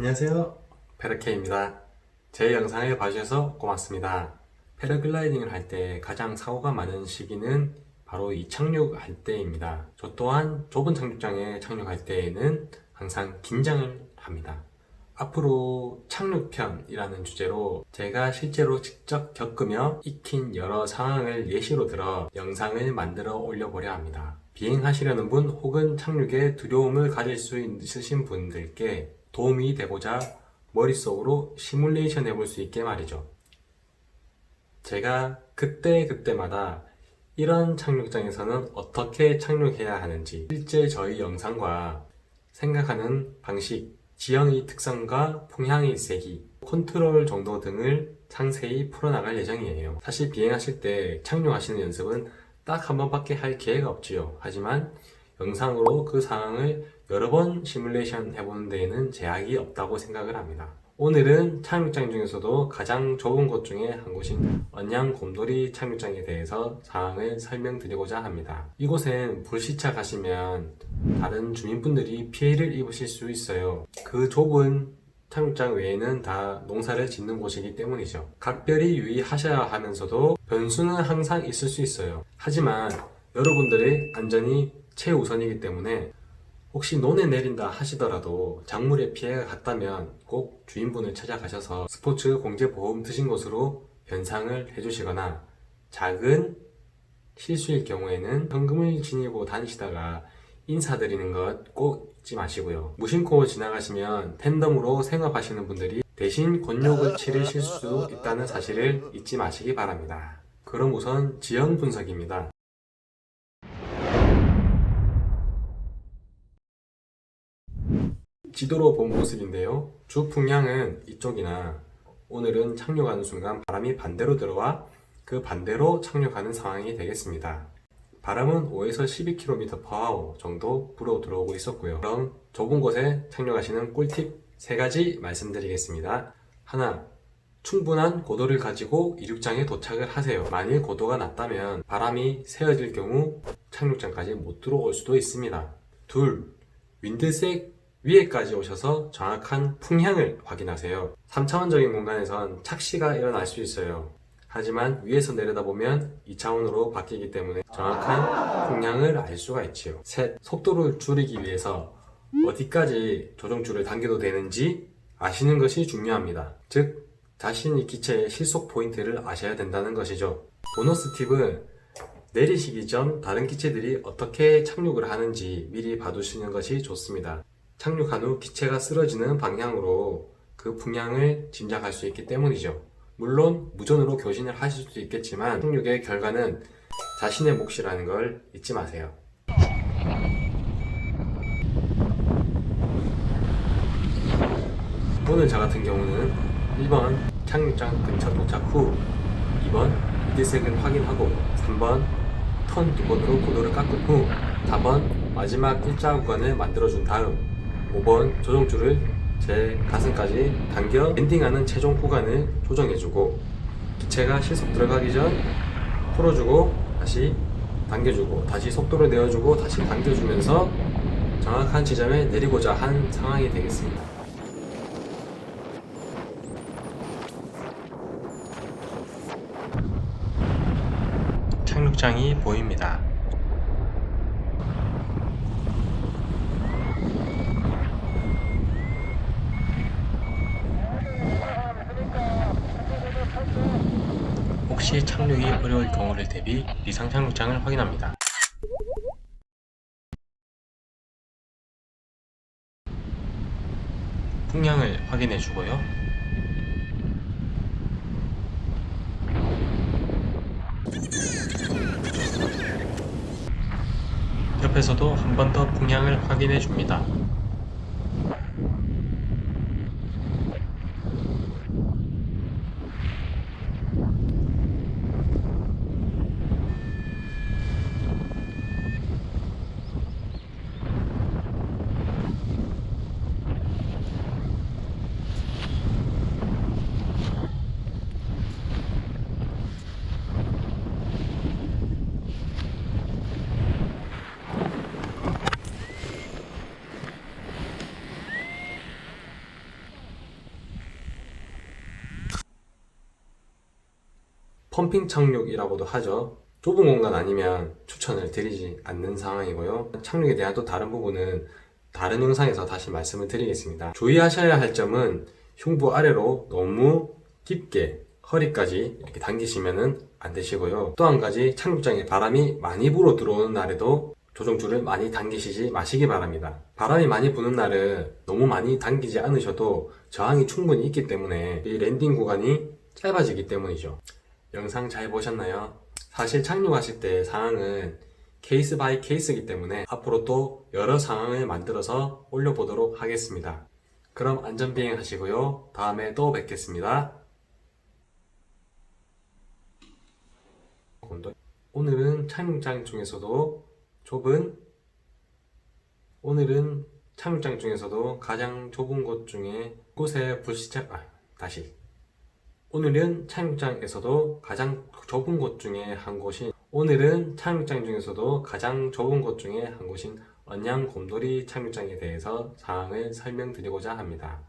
안녕하세요, 페르케입니다. 제 영상을 봐주셔서 고맙습니다. 패러글라이딩을 할 때 가장 사고가 많은 시기는 바로 이 착륙할 때입니다. 저 또한 좁은 착륙장에 착륙할 때에는 항상 긴장을 합니다. 앞으로 착륙편이라는 주제로 제가 실제로 직접 겪으며 익힌 여러 상황을 예시로 들어 영상을 만들어 올려보려 합니다. 비행하시려는 분 혹은 착륙에 두려움을 가질 수 있으신 분들께 도움이 되고자 머릿속으로 시뮬레이션 해볼 수 있게 말이죠. 제가 그때마다 이런 착륙장에서는 어떻게 착륙해야 하는지, 실제 저희 영상과 생각하는 방식, 지형의 특성과 풍향의 세기, 컨트롤 정도 등을 상세히 풀어나갈 예정이에요. 사실 비행하실 때 착륙하시는 연습은 딱 한 번밖에 할 기회가 없지요. 하지만 영상으로 그 상황을 여러 번 시뮬레이션 해보는 데에는 제약이 없다고 생각을 합니다. 오늘은 착륙장 중에서도 가장 좁은 곳 중에 한 곳인 언양곰돌이 착륙장에 대해서 상황을 설명드리고자 합니다. 이곳엔 불시착 하시면 다른 주민분들이 피해를 입으실 수 있어요. 그 좁은 착륙장 외에는 다 농사를 짓는 곳이기 때문이죠. 각별히 유의하셔야 하면서도 변수는 항상 있을 수 있어요. 하지만 여러분들의 안전이 최우선이기 때문에 혹시 논에 내린다 하시더라도 작물에 피해가 갔다면 꼭 주인분을 찾아가셔서 스포츠 공제보험 드신 것으로 변상을 해주시거나, 작은 실수일 경우에는 현금을 지니고 다니시다가 인사드리는 것 꼭 잊지 마시고요. 무심코 지나가시면 팬덤으로 생업하시는 분들이 대신 곤욕을 치르실 수 있다는 사실을 잊지 마시기 바랍니다. 그럼 우선 지형 분석입니다. 지도로 본 모습인데요. 주 풍량은 이쪽이나 오늘은 착륙하는 순간 바람이 반대로 들어와 그 반대로 착륙하는 상황이 되겠습니다. 바람은 5에서 12km/h 정도 불어 들어오고 있었고요. 그럼 좁은 곳에 착륙하시는 꿀팁 3가지 말씀드리겠습니다. 하나, 충분한 고도를 가지고 이륙장에 도착을 하세요. 만일 고도가 낮다면 바람이 세어질 경우 착륙장까지 못 들어올 수도 있습니다. 둘, 윈드색 위에까지 오셔서 정확한 풍향을 확인하세요. 3차원적인 공간에선 착시가 일어날 수 있어요. 하지만 위에서 내려다보면 2차원으로 바뀌기 때문에 정확한 풍향을 알 수가 있지요. 셋, 속도를 줄이기 위해서 어디까지 조종줄을 당겨도 되는지 아시는 것이 중요합니다. 즉, 자신의 기체의 실속 포인트를 아셔야 된다는 것이죠. 보너스 팁은 내리시기 전 다른 기체들이 어떻게 착륙을 하는지 미리 봐두시는 것이 좋습니다. 착륙한 후 기체가 쓰러지는 방향으로 그 풍향을 짐작할 수 있기 때문이죠. 물론 무전으로 교신을 하실 수도 있겠지만 착륙의 결과는 자신의 몫이라는 걸 잊지 마세요. 오늘 저 같은 경우는 1번 착륙장 근처 도착 후 2번 미드색을 확인하고 3번 턴 2번으로 고도를 깎은 후 4번 마지막 일자 구간을 만들어준 다음 5번 조종줄을 제 가슴까지 당겨 랜딩하는 최종 구간을 조정해주고, 기체가 실속 들어가기 전 풀어주고 다시 당겨주고 다시 속도를 내어주고 다시 당겨주면서 정확한 지점에 내리고자 한 상황이 되겠습니다. 착륙장이 보입니다. 혹시 착륙이 어려울 경우를 대비 비상 착륙장을 확인합니다. 풍량을 확인해 주고요. 옆에서도 한 번 더 풍량을 확인해 줍니다. 펌핑 착륙이라고도 하죠. 좁은 공간 아니면 추천을 드리지 않는 상황이고요. 착륙에 대한 또 다른 부분은 다른 영상에서 다시 말씀을 드리겠습니다. 주의하셔야 할 점은 흉부 아래로 너무 깊게 허리까지 이렇게 당기시면 안 되시고요. 또 한 가지, 착륙장에 바람이 많이 불어 들어오는 날에도 조종줄을 많이 당기시지 마시기 바랍니다. 바람이 많이 부는 날은 너무 많이 당기지 않으셔도 저항이 충분히 있기 때문에 이 랜딩 구간이 짧아지기 때문이죠. 영상 잘 보셨나요? 사실 착륙하실 때 상황은 케이스 바이 케이스이기 때문에 앞으로 또 여러 상황을 만들어서 올려보도록 하겠습니다. 그럼 안전비행 하시고요. 다음에 또 뵙겠습니다. 오늘은 착륙장 중에서도 가장 좁은 곳 중에 곳에 오늘은 착륙장에서도 가장 좁은 곳 중에 한 곳인 언양 곰돌이 착륙장에 대해서 사항을 설명드리고자 합니다.